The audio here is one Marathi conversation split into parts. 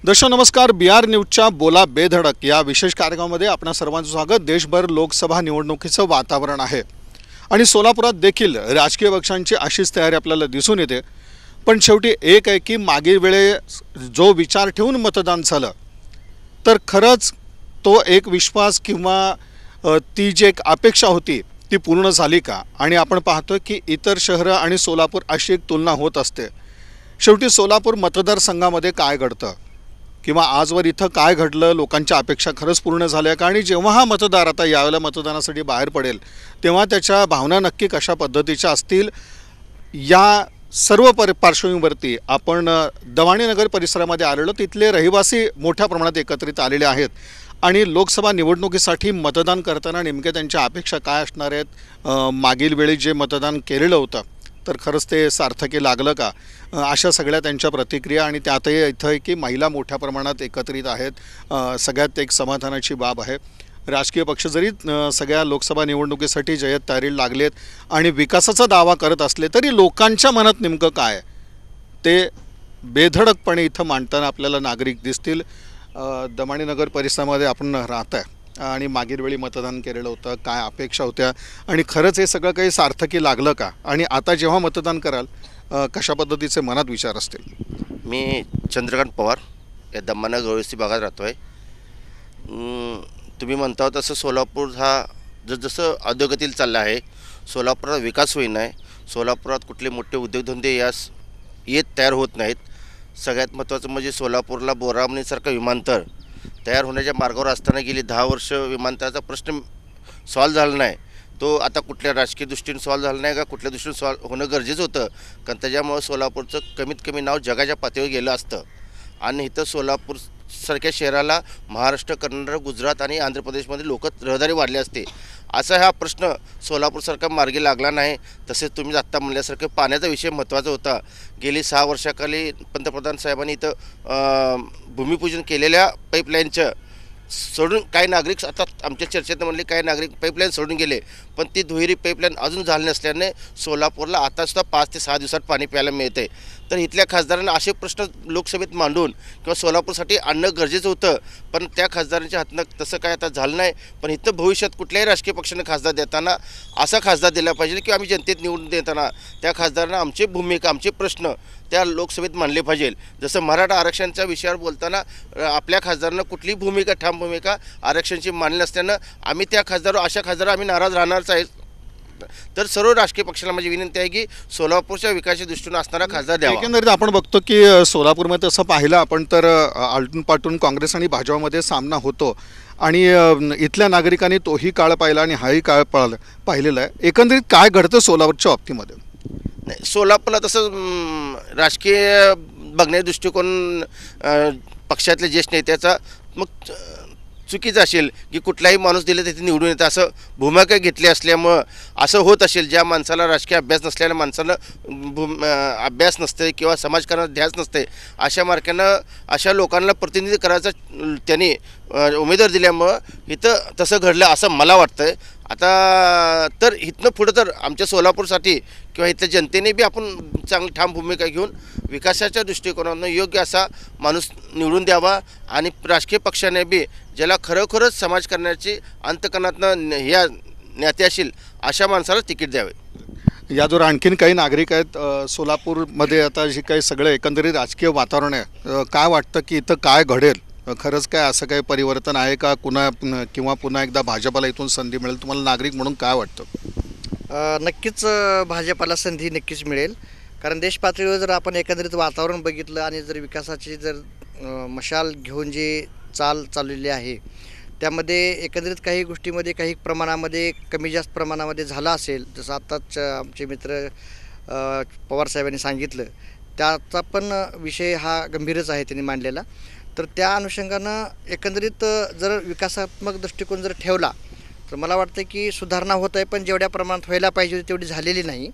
दर्शक नमस्कार. BR न्यूजच्या बोला बेधडक या विशेष कार्यक्रमामध्ये आपणा सर्वांचं स्वागत. देशभर लोकसभा निवडणुकीचं वातावरण आहे आणि सोलापुरात देखील राजकीय पक्षांची अशीच तयारी आपल्याला दिसून येते. पण शेवटी एक आहे की मागील वेळे जो विचार ठेवून मतदान झालं तर खरंच तो एक विश्वास किंवा ती जी एक अपेक्षा होती ती पूर्ण झाली का. आणि आपण पाहतोय की इतर शहरं आणि सोलापूर अशी एक तुलना होत असते. शेवटी सोलापूर मतदारसंघामध्ये काय घडतं किंवा आजवर इथं काय घडलं, लोकांच्या अपेक्षा खरंच पूर्ण झाल्या का. आणि जेव्हा हा मतदार आता यावेळेला मतदानासाठी बाहेर पडेल तेव्हा त्याच्या भावना नक्की कशा पद्धतीच्या असतील या सर्व पार्श्वभूमीवरती आपण दवाणीनगर परिसरामध्ये आलेलो. तिथले रहिवासी मोठ्या प्रमाणात एकत्रित आलेले आहेत आणि लोकसभा निवडणुकीसाठी मतदान करताना नेमक्या त्यांच्या अपेक्षा काय असणार आहेत, मागील वेळी जे मतदान केलेलं होतं तर खरंच ते सार्थकी लागलं का, अशा सगळ्या त्यांच्या प्रतिक्रिया. आणि त्यातही इथं आहे की महिला मोठ्या प्रमाणात एकत्रित आहेत. सगळ्यात एक समाधानाची बाब आहे. राजकीय पक्ष जरी सगळ्या लोकसभा निवडणुकीसाठी जय्यत तयारीला लागलेत आणि विकासाचा दावा करत असले तरी लोकांच्या मनात नेमकं काय ते बेधडकपणे इथं मांडताना आपल्याला नागरिक दिसतील. दमाणीनगर परिसरामध्ये आपण राहत आहे आणि मागील वेळी मतदान केलेलं होतं, काय अपेक्षा होत्या आणि खरंच हे सगळं काही सार्थकी लागलं का. आणि आता जेव्हा मतदान कराल कशा पद्धतीचे मनात विचार असतील. मी चंद्रकांत पवार या दमाणनगर वस्ती भागात राहतो आहे. तुम्ही म्हणता तसं सोलापूर हा जसं अधोगतीला चालला आहे. सोलापुरात विकास होईना आहे. सोलापुरात कुठले मोठे उद्योगधंदे यास तयार होत नाहीत. सगळ्यात महत्त्वाचं म्हणजे सोलापूरला बोरामणीसारखं विमानतळ तयार होण्याच्या मार्गावर असताना गेली 10 वर्ष विमानतळाचा प्रश्न सॉल्व झाला नाही. तो आता कुठल्या राजकीय दृष्टीने सॉल्व झाला नाही का कुठल्या दृष्टीने सॉल्व होणं गरजेचं होतं, कारण त्याच्यामुळं सोलापूरचं कमीत कमी नाव जगाच्या पातळीवर गेलं असतं. आणि इथं सोलापूरसारख्या शहराला महाराष्ट्र, कर्नाटक, गुजरात आणि आंध्र प्रदेशमध्ये लोक रहदारी वाढली असते. असा हा प्रश्न सोलापूरसारखा मार्गी लागला नाही. तसेच तुम्ही आत्ता म्हणल्यासारखं पाण्याचा विषय महत्त्वाचा होता. गेली 6 वर्षाखाली पंतप्रधान साहेबांनी इथं भूमिपूजन केलेल्या पाईपलाईनचं सोडून काही नागरिक आता आमच्या चर्चेत म्हणले काही नागरिक पाईपलाईन सोडून गेले, पण ती दुहेरी पाईपलाईन अजून झाली नसल्याने सोलापूरला आतासुद्धा 5 ते 6 दिवसात पाणी प्यायला मिळते. तर इथल्या खासदारांना असे प्रश्न लोकसभेत मांडून किंवा सोलापूरसाठी आणणं गरजेचं होतं, पण त्या खासदारांच्या हातनं तसं काय आता झालं नाही. पण इथं भविष्यात कुठल्याही राजकीय पक्षानं खासदार देताना असा खासदार दिला पाहिजे की आम्ही जनतेत निवडून देताना त्या खासदारांना आमची भूमिका, आमचे प्रश्न त्या लोकसभेत मांडले पाहिजे. जसं मराठा आरक्षणाच्या विषयावर बोलताना आपल्या खासदारांना कुठलीही भूमिका, ठाम भूमिका आरक्षणाची मांडली नसल्यानं आम्ही त्या खासदार अशा खासदार आम्ही नाराज राहणारच आहे. तर सर्व राजकीय पक्षाला माझी विनंती आहे की सोलापूरच्या विकासाच्या दृष्टीने असणारा खासदार द्यावा. एकंदरीत आपण बघतो की सोलापूरमध्ये असं पाहिलं आपण तर आलटून पाटून काँग्रेस आणि भाजपमध्ये सामना होतो आणि इथल्या नागरिकांनी तोही काळ पाहिला आणि हाही काळ पाहिलेला आहे. एकंदरीत काय घडतं सोलापूरच्या बाबतीमध्ये. नाही, सोलापूरला तसं राजकीय बघण्याचा दृष्टिकोन पक्षातल्या ज्येष्ठ नेत्याचा मग चुकीचं असेल की कुठलाही माणूस दिलं तिथे निवडून येतं असं भूमिका घेतली असल्यामुळं असं होत असेल. ज्या माणसाला राजकीय अभ्यास नसल्यानं माणसानं अभ्यास नसते किंवा समाजकारणात ध्यास नसते अशा मार्गानं अशा लोकांना प्रतिनिधी करायचा त्यांनी उमेदवार दिल्यामुळं इथं तसं घडलं असं मला वाटतं. आता तर इथनं पुढं तर आमच्या सोलापूरसाठी किंवा इथल्या जनतेने बी आपण चांगली ठाम भूमिका घेऊन विकासाच्या दृष्टिकोनातून योग्य असा माणूस निवडून द्यावा आणि राजकीय पक्षाने बी ज्याला खरोखरच समाजकारणाची अंतकरणातनं ह्या ज्ञाते असेल अशा माणसाला तिकीट द्यावे. याजवर आणखीन काही नागरिक आहेत. सोलापूरमध्ये आता जे काही सगळं एकंदरीत राजकीय वातावरण आहे, काय वाटतं की इथं काय घडेल, खरंच काय असं काही परिवर्तन आहे का किंवा पुन्हा एकदा भाजपाला इथून संधी मिळेल. तुम्हाला नागरिक म्हणून काय वाटतं. नक्कीच भाजपाला संधी नक्कीच मिळेल, कारण देश पातळीवर जर आपण एकंदरीत वातावरण बघितलं आणि जर विकासाची जर मशाल घेऊन जी चाललेली आहे त्यामध्ये एकंदरीत काही गोष्टीमध्ये काही प्रमाणामध्ये कमी जास्त प्रमाणामध्ये झाला असेल. जसं आत्ताच आमचे मित्र पवारसाहेबांनी सांगितलं त्याचा पण विषय हा गंभीरच आहे त्यांनी मांडलेला. तर त्या अनुषंगानं एकंदरीत जर विकासात्मक दृष्टिकोन जर ठेवला तर मला वाटतं की सुधारणा होत आहे, पण जेवढ्या प्रमाणात व्हायला पाहिजे होती तेवढी झालेली नाही.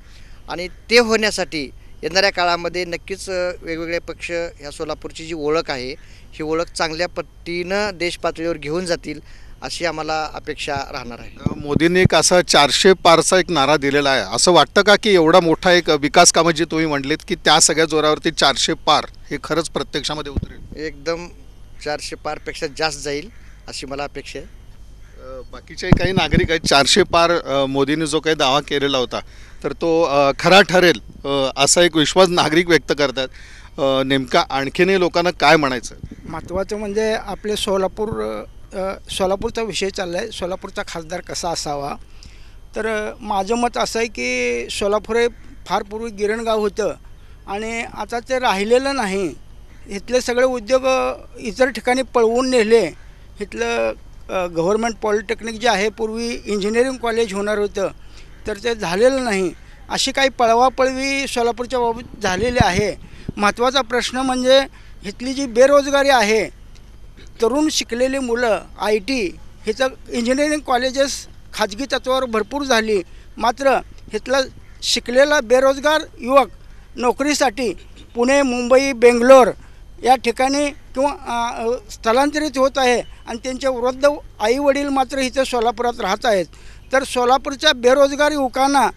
आणि ते होण्यासाठी येणाऱ्या काळामध्ये नक्कीच वेगवेगळे पक्ष ह्या सोलापूरची जी ओळख आहे ही ओळख चांगल्या पद्धतीनं देश पातळीवर घेऊन जातील अशी आम्हाला अपेक्षा राहणार आहे. मोदींनी एक असा 400 पारचा एक नारा दिलेला आहे. असं वाटतं का की एवढा मोठा एक विकास कामं जी तुम्ही म्हटलीत की त्या सगळ्या जोरावरती 400 पार हे खरंच प्रत्यक्षामध्ये उतरेल. एकदम 400 पारपेक्षा जास्त जाईल अशी मला अपेक्षा आहे. बाकीचे काही नागरिक आहेत 400 पार मोदींनी जो काही दावा केलेला होता तर तो खरा ठरेल असा एक विश्वास नागरिक व्यक्त करतात. नेमका आणखीनही लोकांना काय म्हणायचं? महत्त्वाचं म्हणजे आपले सोलापूरचा विषय चालला आहे. सोलापूरचा खासदार कसा असावा. तर माझं मत असं आहे की सोलापूर हे फार पूर्वी गिरणगाव होतं आणि आता ते राहिलेलं नाही. इथले सगळे उद्योग इतर ठिकाणी पळवून नेले. इथलं गव्हर्मेंट पॉलिटेक्निक जे आहे पूर्वी इंजिनिअरिंग कॉलेज होणार होतं तर ते झालेलं नाही. अशी काही पळवापळवी सोलापूरच्या बाबतीत झालेली आहे. महत्त्वाचा प्रश्न म्हणजे इथली जी बेरोजगारी आहे, तरुण शिकलेली मुलं IT हिचं इंजिनिअरिंग कॉलेजेस खाजगी तत्वावर भरपूर झाली, मात्र इथला शिकलेला बेरोजगार युवक नोकरीसाठी पुणे, मुंबई, बेंगलोर या ठिकाणी किंवा स्थलांतरित होत आहे आणि त्यांचे वृद्ध आईवडील मात्र इथं सोलापुरात राहत आहेत. तर सोलापूरच्या बेरोजगार युवकांना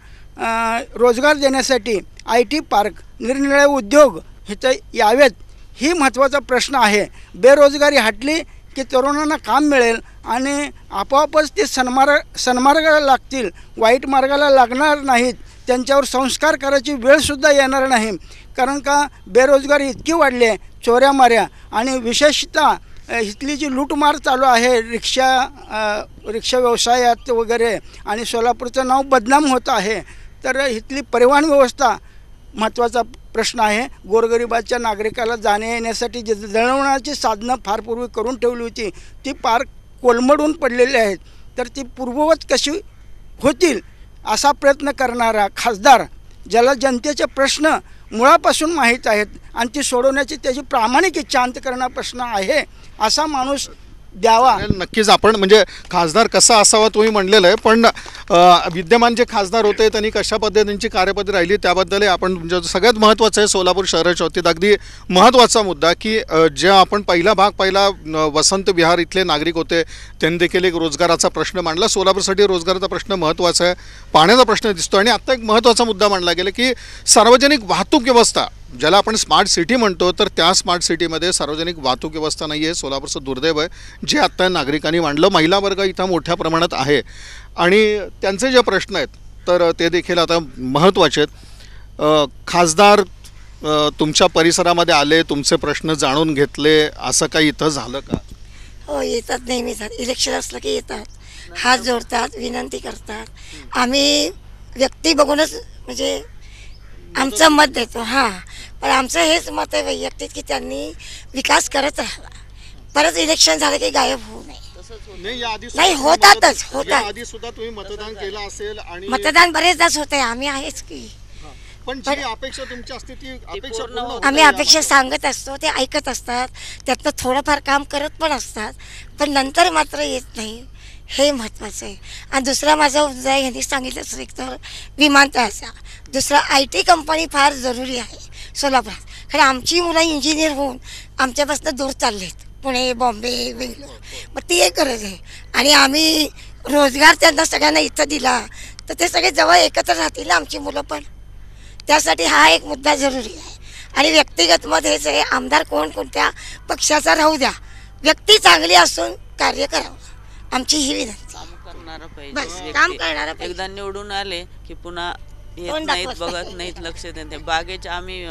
रोजगार देण्यासाठी IT पार्क, निरनिराळे उद्योग इथं यावेत ही महत्त्वाचा प्रश्न आहे. बेरोजगारी हटली की तरुणांना काम मिळेल आणि आपोआपच ते सन्मार्गाला लागतील, वाईट मार्गाला लागणार नाहीत. त्यांच्यावर संस्कार करायची वेळसुद्धा येणार नाही. कारण का बेरोजगारी इतकी वाढली आहे, चोऱ्या माऱ्या आणि विशेषतः इथली जी लूटमार चालू आहे रिक्षा व्यवसायात वगैरे आणि सोलापूरचं नाव बदनाम होत आहे. तर इथली परिवहन व्यवस्था महत्त्वाचा प्रश्न आहे. गोरगरिबाच्या नागरिकाला जाण्या येण्यासाठी जे दळणवळणाची साधनं फार पूर्वी करून ठेवली होती ती फार कोलमडून पडलेली आहेत. तर ती पूर्ववत कशी होतील असा प्रयत्न करणारा खासदार, ज्याला जनतेचे प्रश्न मुळापासून माहीत आहेत आणि ती सोडवण्याची त्याची प्रामाणिक इच्छा अंतःकरणाचा प्रश्न आहे असा माणूस द्यावा. नक्कीच आपण म्हणजे खासदार कसा असावा तुम्ही म्हणलेलं आहे, पण विद्यमान जे खासदार होते त्यांनी कशा पद्धतींची कार्यपद्धती राहिली त्याबद्दलही आपण म्हणजे सगळ्यात महत्त्वाचं आहे सोलापूर शहराच्या बाबतीत अगदी महत्त्वाचा मुद्दा की जे आपण पहिला वसंत विहार इथले नागरिक होते त्यांनी देखील एक रोजगाराचा प्रश्न मांडला. सोलापूरसाठी रोजगाराचा प्रश्न महत्त्वाचा आहे, पाण्याचा प्रश्न दिसतो आणि आत्ता एक महत्त्वाचा मुद्दा मांडला गेला की सार्वजनिक वाहतूक व्यवस्था ज्याला आपण स्मार्ट सिटी म्हणतो तर त्या स्मार्ट सिटीमध्ये सार्वजनिक वाहतूक व्यवस्था नाही आहे. सोलापूरचं दुर्दैव आहे जे आत्ता नागरिकांनी मांडलं. महिला वर्ग इथं मोठ्या प्रमाणात आहे आणि त्यांचे जे प्रश्न आहेत तर ते देखील आता महत्त्वाचे आहेत. खासदार तुमच्या परिसरामध्ये आले, तुमचे प्रश्न जाणून घेतले, असं काही इथं झालं का? हो, येतात, नेहमी येतात. इलेक्शन असलं की येतात, हात जोडतात, विनंती करतात. आम्ही व्यक्ती बघूनच म्हणजे आमचं मत देतो. हां, पण आमचं हेच मत आहे वैयक्तिक की त्यांनी विकास करत राहावा. परत इलेक्शन झालं की गायब होऊ नये. नाही, होतात. आधी सुद्धा तुम्ही मतदान केलं असेल आणि मतदान बरेचदाच होत आहे. आम्ही आहेच की, पण जी अपेक्षा तुमची असते ती अपेक्षा पूर्ण होत आम्ही नाही. अपेक्षा सांगत असतो, ते ऐकत असतात, त्यातनं थोडंफार काम करत पण असतात, पण नंतर मात्र येत नाही. हे महत्त्वाचं आहे. आणि दुसरा माझा मुद्दा आहे, ह्यांनी सांगितलंच एक तर विमानतळाचा. दुसरा IT कंपनी फार जरुरी आहे सोलापुरात. कारण आमची मुलं इंजिनियर होऊन आमच्यापासून दूर चाललेत, पुणे, बॉम्बे, बेंगलोर. मग ती एक गरज आहे. आणि आम्ही रोजगार त्यांना सगळ्यांना इथं दिला तर ते सगळे जवळ एकत्र राहतील ना आमची मुलं पण. त्यासाठी हा एक मुद्दा जरुरी आहे. आणि व्यक्तिगत मत हेच आहे, आमदार कोणत्या पक्षाचा राहू द्या, व्यक्ती चांगली असून कार्य करावं, आमची ही विनंती. काम करणारा पाहिजे. एकदा निवडून आले की पुन्हा येत कोण नाहीत, दाखवत बघत नाहीत, लक्ष देत नाही. बागेच्या आम्ही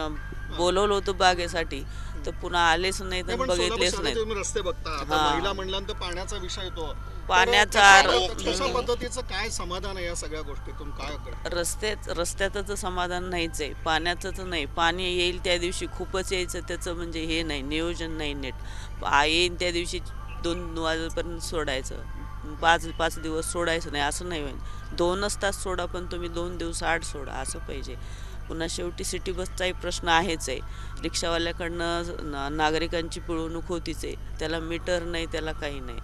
बोलवलं होतं बागेसाठी तर पुन्हा आलेच नाहीत आणि पण बघितलेच सोलापूर नाहीत. तुम्ही रस्ते बघता आता हां. महिला म्हणल्यानंतर पाण्याचा विषय येतो. पाण्याचा कशा पद्धतीचं काय समाधान आहे या सगळ्या गोष्टीतून काय रस्त्याचं समाधान नाहीच आहे, पाण्याचंच नाही. पाणी येईल त्या दिवशी खूपच यायचं, त्याचं म्हणजे हे नाही, नियोजन नाही नीट. येईन त्या दिवशी 2 वाजेपर्यंत सोडायचं, 5 दिवस सोडायचं नाही असं नाही होईल. 2च तास सोडा पण तुम्ही 2 दिवस आड सोडा असं पाहिजे. पुन्हा शेवटी सिटी बसचाही प्रश्न आहेच आहे. रिक्षावाल्याकडनं नागरिकांची पिळवणूक होतीच आहे. त्याला मीटर नाही, त्याला काही नाही.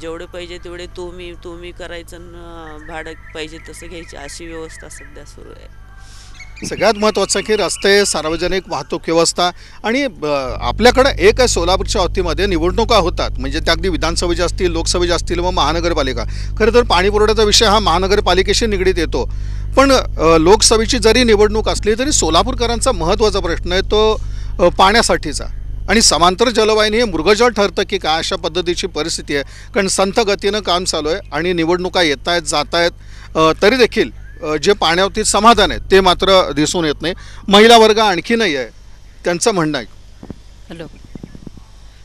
जेवढे पाहिजे तेवढे तुम्ही करायचं आणि भाडं पाहिजे तसं घ्यायची अशी व्यवस्था सध्या सुरू आहे. सगळ्यात महत्त्वाचं की रस्ते, सार्वजनिक वाहतूक व्यवस्था आणि आपल्याकडं एक आहे सोलापूरच्या बाबतीमध्ये निवडणुका होतात म्हणजे त्या अगदी विधानसभेच्या असतील, लोकसभेच्या असतील व महानगरपालिका. खरं तर पाणी पुरवठ्याचा विषय हा महानगरपालिकेशी निगडीत येतो. पण लोकसभेची जरी निवडणूक असली तरी सोलापूरकरांचा महत्त्वाचा प्रश्न आहे तो पाण्यासाठीचा. आणि समांतर जलवाहिनी हे मृगजळ ठरतं की काय, अशा पद्धतीची परिस्थिती आहे. कारण संथ गतीनं काम चालू आहे आणि निवडणुका येत आहेत जात आहेत, तरी देखील जे पाण्यावरती समाधान आहे ते मात्र दिसून येत नाही. महिला वर्ग आणखी नाही आहे, त्यांचं म्हणणं आहे. हॅलो,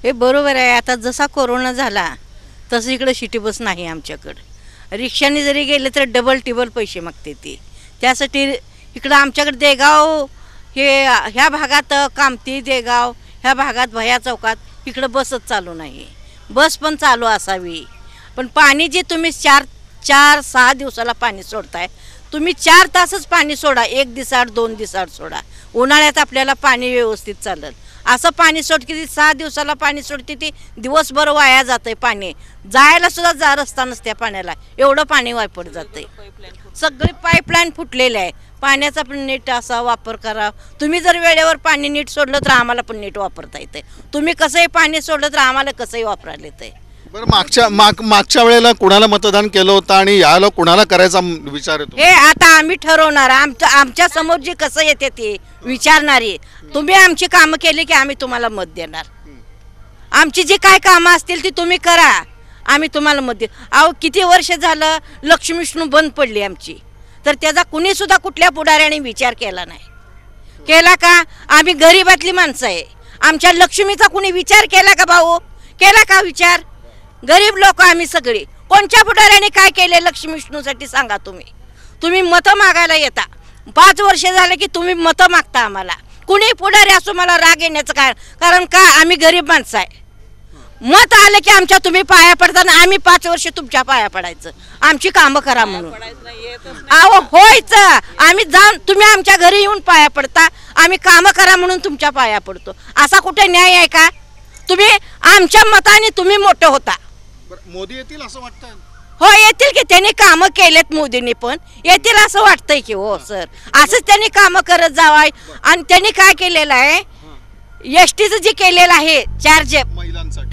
हे बरोबर आहे. आता जसा कोरोना झाला तसं इकडं सिटी बस नाही आमच्याकडं. रिक्षाने जरी गेले तर डबल टिबल पैसे मागते ती. त्यासाठी इकडं आमच्याकडे देगाव हे ह्या भागात कामती देगाव ह्या भागात भया चौकात इकडं बसच चालू नाही. बस पण चालू असावी. पण पाणी जे तुम्ही 4-6 दिवसाला पाणी सोडताय, तुम्ही 4 तासच पाणी सोडा, 1 दिवसाआड 2 दिवसाआड सोडा. उन्हाळ्यात आपल्याला पाणी व्यवस्थित चालेल. असं पाणी सोड की 6 दिवसाला पाणी सोडते ती दिवसभर वाया जातंय. पाणी जायला सुद्धा रस्ता नसत्या पाण्याला, एवढं पाणी वापरत जातंय. सगळे पाईपलाईन फुटलेले आहे. पाण्याचा पण नीट असा वापर करा. तुम्ही जर वेळेवर पाणी नीट सोडलं तर आम्हाला पण नीट वापरता येते. तुम्ही कसंही पाणी सोडलं तर आम्हाला कसंही वापरायला येतंय. बरं, मागच्या वेळेला कुणाला मतदान केलं होतं आणि याला कुणाला करायचा विचार येतो? हे आता आम्ही ठरवणार. आमच्या समोर जे कसं येते ते विचारणारी. तुम्ही आमची कामं केली की आम्ही तुम्हाला मत देणार. आमची जी काय कामं असतील ती तुम्ही करा, आम्ही तुम्हाला मत देऊ. अहो किती वर्ष झालं लक्ष्मी विष्णू बंद पडली आमची, तर त्याचा कुणी सुद्धा कुठल्या पुढाऱ्याने विचार केला नाही. केला का? आम्ही गरीबातली माणसं आहे. आमच्या लक्ष्मीचा कुणी विचार केला का भाऊ? केला का विचार? गरीब लोक आम्ही सगळे. कोणत्या पुढाऱ्याने काय केले लक्ष्मी विष्णूसाठी सांगा. तुम्ही मतं मागायला येता. 5 वर्ष झाले की तुम्ही मतं मागता आम्हाला. कुणी पुढारी असो मला राग येण्याचं कारण का आम्ही गरीब माणसं आहे. मत आलं की आमच्या तुम्ही पाया पडताना आम्ही 5 वर्ष तुमच्या पाया पडायचं, आमची कामं करा म्हणून. अहो होयचं, आम्ही जाऊन तुम्ही आमच्या घरी येऊन पाया पडता, आम्ही कामं करा म्हणून तुमच्या पाया पडतो. असा कुठे न्याय आहे का? तुम्ही आमच्या मताने तुम्ही मोठं होता. मोदी येतील असं वाटतं? हो येतील की, त्यांनी कामं केलेत. मोदींनी पण येतील असं वाटतंय की. हो सर, असंच त्यांनी कामं करत जावं. आणि त्यांनी काय केलेलं आहे, एसटीचं जे केलेलं आहे चार्ज महिलांसाठी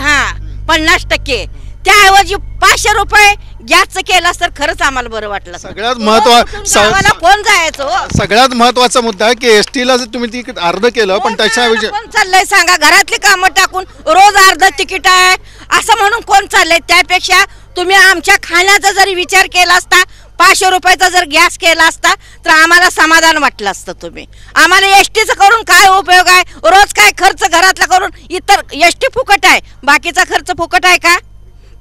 50%, त्याऐवजी 500 रुपये गॅसचं केलं तर खरंच आम्हाला बरं वाटलं. सगळ्यात महत्वाचं कोण जायचं? सगळ्यात महत्वाचा मुद्दा आहे की एसटीला जर तुम्ही तिकीट अर्ध केलं पण त्याच्याऐवजी कोण चाललंय सांगा? घरातली कामं टाकून रोज अर्ध तिकीट आहे असं म्हणून कोण चाललंय? त्यापेक्षा तुम्ही आमच्या खाण्याचा जरी विचार केला असता, 500 रुपयाचा जर गॅस केला असता तर आम्हाला समाधान वाटलं असतं. तुम्ही आम्हाला एसटीचं करून काय उपयोग आहे? रोज काय खर्च घरातला करून, इतर एसटी फुकट आहे, बाकीचा खर्च फुकट आहे का?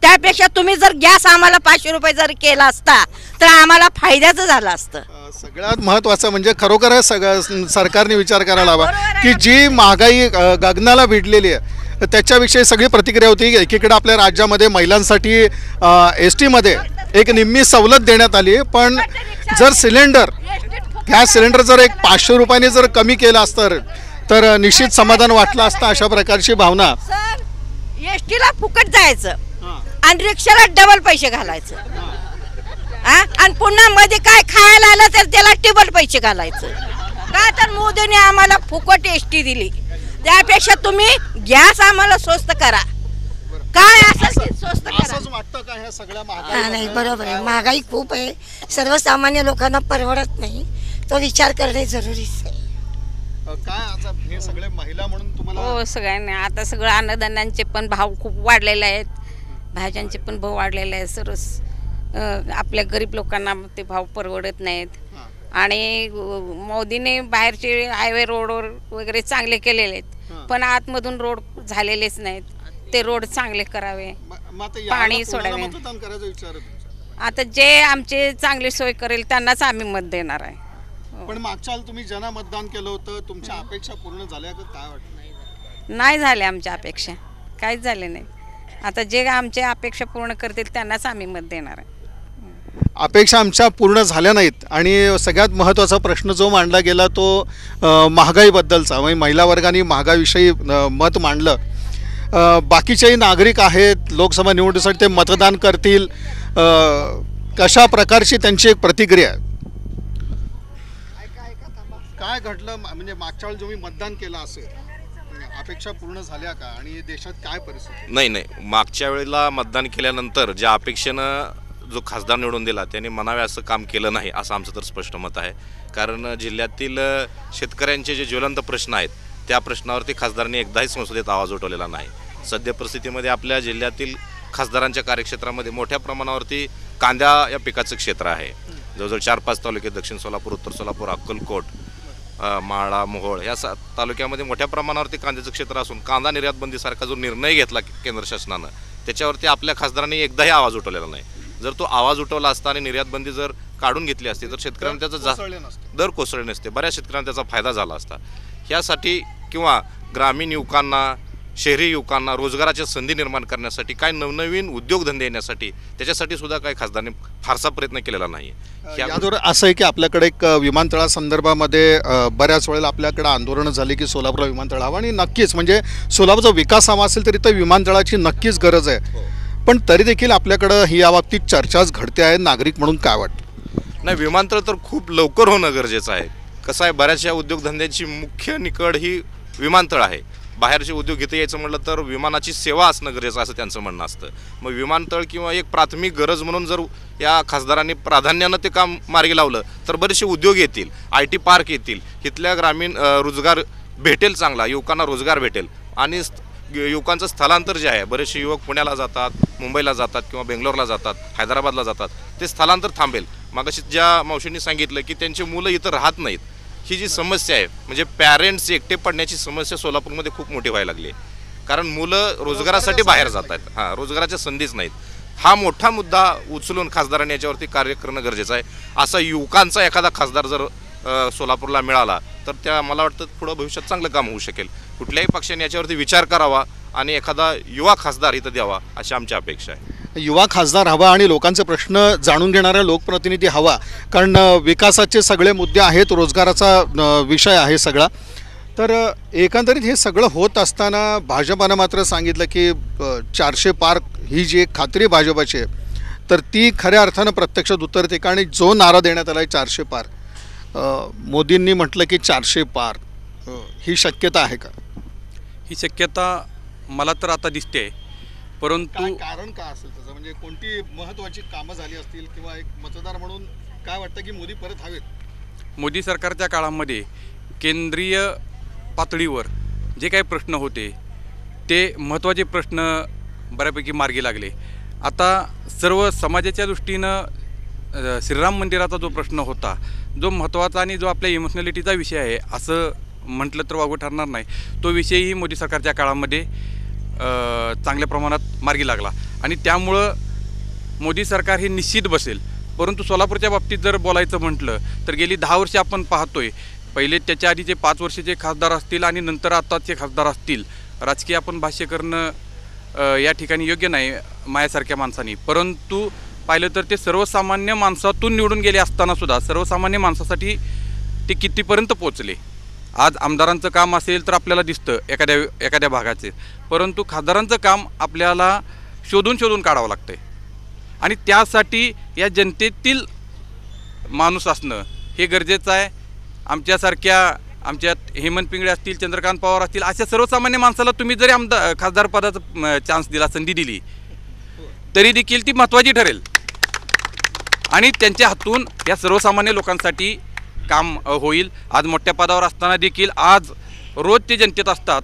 त्यापेक्षा तुम्ही जर गॅस आम्हाला 500 रुपये जर केला असता तर आम्हाला फायद्याचं झालं असतं. सगळ्यात महत्त्वाचं म्हणजे खरोखर सरकारने विचार करायला हवा की जी महागाई गगनाला भिडलेली आहे त्याच्याविषयी सगळी प्रतिक्रिया होती. एकीकडे आपल्या राज्यामध्ये महिलांसाठी एस टीमध्ये एक निम्मी सवलत देण्यात आली, पण जर गॅस सिलेंडर जर एक 500 रुपयाने जर कमी केलं असतं तर निश्चित समाधान वाटलं असतं. अशा प्रकारची भावना. एस टीला फुकट जायचं आणि रिक्षाला डबल पैसे घालायचं, आणि पुन्हा मध्ये काय खायला आलं तर त्याला टिबल पैसे घालायचं. का तर मोदीने आम्हाला फुकट एस टी दिली. त्यापेक्षा तुम्ही गॅस आम्हाला स्वस्त करा. काय असं स्वस्त करा. वाटतं का ह्या सगळ्या नाही बरोबर आहे. महागाई खूप आहे, सर्वसामान्य लोकांना परवडत नाही. तो विचार करणे जरुरीच आहे. काय आता हे सगळे महिला म्हणून तुम्हाला? हो सगळ्यांना आता सगळं अन्नधान्यांचे पण भाव खूप वाढलेले आहेत, भाज्यांचे पण भाव वाढलेले आहेत. सरस आपल्या गरीब लोकांना ते भाव परवडत नाहीत. आणि मोदीने बाहेरचे हायवे रोडवर वगैरे चांगले केलेले आहेत, पण आतमधून रोड झालेलेच नाहीत. ते रोड चांगले करावे, पाणी सोडावे. आता जे आमचे चांगली सोय करेल त्यांनाच आम्ही मत देणार आहे. पण मागच्या तुम्ही ज्यांना मतदान केलं होतं तुमच्या अपेक्षा पूर्ण झाल्या का? काय वाटतं? नाही झाल्या आमच्या अपेक्षा, काहीच झाले नाही. आता जे आमच्या अपेक्षा पूर्ण करतील त्यांनाच आम्ही मत देणार आहे. अपेक्षा आमच्या पूर्ण झाल्या नाहीत. आणि सगळ्यात महत्त्वाचा प्रश्न जो मांडला गेला तो महागाईबद्दलचा. म्हणजे महिला वर्गाने महागाईविषयी मत मांडलं. बाकीचेही नागरिक आहेत, लोकसभा निवडणुकीसाठी ते मतदान करतील, कशा प्रकारची त्यांची एक प्रतिक्रिया आहे? काय घडलं म्हणजे मागच्या वेळी तुम्ही मतदान केलं असेल, अपेक्षा पूर्ण झाल्या का? आणि देशात काय परिस्थिती? नाही, मागच्या वेळेला मतदान केल्यानंतर ज्या अपेक्षेनं जो खासदार निवडून दिला त्याने म्हणावे असं काम केलं नाही असं आमचं तर स्पष्ट मत आहे. कारण जिल्ह्यातील शेतकऱ्यांचे जे ज्वलंत प्रश्न आहेत त्या प्रश्नावरती खासदारांनी एकदाही संसदेत आवाज उठवलेला नाही. सध्या परिस्थितीमध्ये आपल्या जिल्ह्यातील खासदारांच्या कार्यक्षेत्रामध्ये मोठ्या प्रमाणावरती कांदा या पिकाचं क्षेत्र आहे. जवळजवळ 4-5 तालुके, दक्षिण सोलापूर, उत्तर सोलापूर, अक्कलकोट, माळा, मोहोळ या तालुक्यामध्ये मोठ्या प्रमाणावरती कांद्याचं क्षेत्र असून कांदा निर्यात बंदीसारखा जो निर्णय घेतला केंद्र शासनानं त्याच्यावरती आपल्या खासदारांनी एकदाही आवाज उठवलेला नाही. जर तो आवाज उठवला असता आणि निर्यात बंदी जर काढून घेतली असती तर शेतकऱ्यांना त्याचा दर कोसळले नसते, बऱ्याच शेतकऱ्यांना त्याचा फायदा झाला असता. ह्यासाठी किंवा ग्रामीण युवकांना, शहरी युवकांना रोजगाराच्या संधी निर्माण करण्यासाठी, काय नवनवीन उद्योगधंदे येण्यासाठी त्याच्यासाठी सुद्धा काही खासदारांनी फारसा प्रयत्न केलेला नाही. यादवर असं आहे की आपल्याकडे एक विमानतळासंदर्भामध्ये बऱ्याच वेळेला आपल्याकडे आंदोलनं झाली की सोलापूरला विमानतळ हवं आणि नक्कीच म्हणजे सोलापूरचा विकास हवा असेल तरी तर विमानतळाची नक्कीच गरज आहे. पण तरी देखील आपल्याकडं ही याबाबतीत चर्चाच घडते आहे. नागरिक म्हणून काय वाटतं? नाही, विमानतळ तर खूप लवकर होणं गरजेचं आहे. कसं आहे, बऱ्याचशा उद्योगधंद्याची मुख्य निकड ही विमानतळ आहे. बाहेरचे उद्योग इथे यायचं म्हटलं तर विमानाची सेवा असणं गरजेचं असं त्यांचं म्हणणं असतं. मग विमानतळ किंवा एक प्राथमिक गरज म्हणून जर या खासदारांनी प्राधान्यानं ते काम मार्गी लावलं तर बरेचसे उद्योग येतील, IT पार्क येतील, इथल्या ग्रामीण रोजगार भेटेल, चांगला युवकांना रोजगार भेटेल आणि युवकांचं स्थलांतर जे आहे, बरेचसे युवक पुण्याला जातात, मुंबईला जातात किंवा बेंगलोरला जातात, हैदराबादला जातात, ते स्थलांतर थांबेल. मागाशी ज्या मावशींनी सांगितलं की त्यांची मुलं इथं राहत नाहीत, ही जी समस्या आहे म्हणजे पॅरेंट्स एकटे पडण्याची समस्या सोलापूरमध्ये खूप मोठी व्हायला लागली आहे. कारण मुलं रोजगारासाठी बाहेर जात आहेत, रोजगाराच्या संधीच नाहीत. हा मोठा मुद्दा उचलून खासदारांनी याच्यावरती कार्य करणं गरजेचं आहे. असा युवकांचा एखादा खासदार जर सोलापूरला मिळाला तर त्या मला वाटतं पुढं भविष्यात चांगलं काम होऊ शकेल. कुठल्याही पक्षाने याच्यावरती विचार करावा आणि एखादा युवा खासदार इथं द्यावा अशी आमची अपेक्षा आहे. युवा खासदार हवा आणि लोकांचे प्रश्न जाणून घेणारा लोकप्रतिनिधी हवा. कारण विकासाचे सगळे मुद्दे आहेत, रोजगाराचा विषय आहे सगळा. तर एकंदरीत हे सगळं होत असताना भाजपानं मात्र सांगितलं की 400 पार ही जी एक खात्री भाजपाची आहे तर ती खऱ्या अर्थानं प्रत्यक्षात उतरते. कारण जो नारा देण्यात आला आहे 400 पार, मोदींनी म्हटलं की 400 पार, ही शक्यता आहे का? ही शक्यता मला तर आता दिसते, परंतु कारण काय असेल त्याचं? म्हणजे कोणती महत्त्वाची कामं झाली असतील किंवा एक मतदार म्हणून काय वाटतं की मोदी परत हवेत? मोदी सरकारच्या काळामध्ये केंद्रीय पातळीवर जे काही प्रश्न होते ते महत्त्वाचे प्रश्न बऱ्यापैकी मार्गी लागले. आता सर्व समाजाच्या दृष्टीनं श्रीराम मंदिराचा जो प्रश्न होता, जो महत्त्वाचा आणि जो आपल्या इमोशनॅलिटीचा विषय आहे असं म्हटलं तर वावगं ठरणार नाही, तो विषयही मोदी सरकारच्या काळामध्ये चांगल्या प्रमाणात मार्गी लागला आणि त्यामुळं मोदी सरकार हे निश्चित बसेल. परंतु सोलापूरच्या बाबतीत जर बोलायचं म्हटलं तर गेली 10 वर्षे आपण पाहतोय, पहिले त्याच्या आधीचे 5 वर्षाचे खासदार असतील आणि नंतर आताचे खासदार असतील, राजकीय आपण भाष्य करणं या ठिकाणी योग्य नाही माझ्यासारख्या माणसांनी. परंतु पाहिलं तर ते सर्वसामान्य माणसातून निवडून गेले असतानासुद्धा सर्वसामान्य माणसासाठी ते कितीपर्यंत पोचले. आज आमदारांचं काम असेल तर आपल्याला दिसतं एखाद्या भागाचे, परंतु खासदारांचं काम आपल्याला शोधून काढावं लागतं आहे आणि त्यासाठी या जनतेतील माणूस असणं हे गरजेचं आहे. आमच्यात हेमंत पिंगळे असतील, चंद्रकांत पवार असतील, अशा सर्वसामान्य माणसाला तुम्ही जरी खासदार पदाचा चान्स दिला, संधी दिली, तरी देखील ती महत्त्वाची ठरेल आणि त्यांच्या हातून या सर्वसामान्य लोकांसाठी काम होईल. आज मोठ्या पदावर असताना देखील आज रोज ते जनतेत असतात,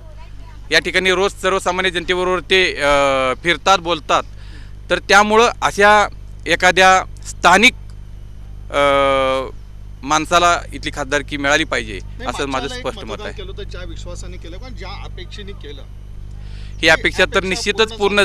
या ठिकाणी रोज सर्वसामान्य जनतेबरोबर ते फिरतात, बोलतात. तर त्यामुळं अशा एखाद्या स्थानिक माणसाला इथली खासदारकी मिळाली पाहिजे असं माझं स्पष्ट मत आहे. ज्या विश्वासाने केलं पण ज्या अपेक्षेने केलं, ही अपेक्षा तर निश्चितच पूर्ण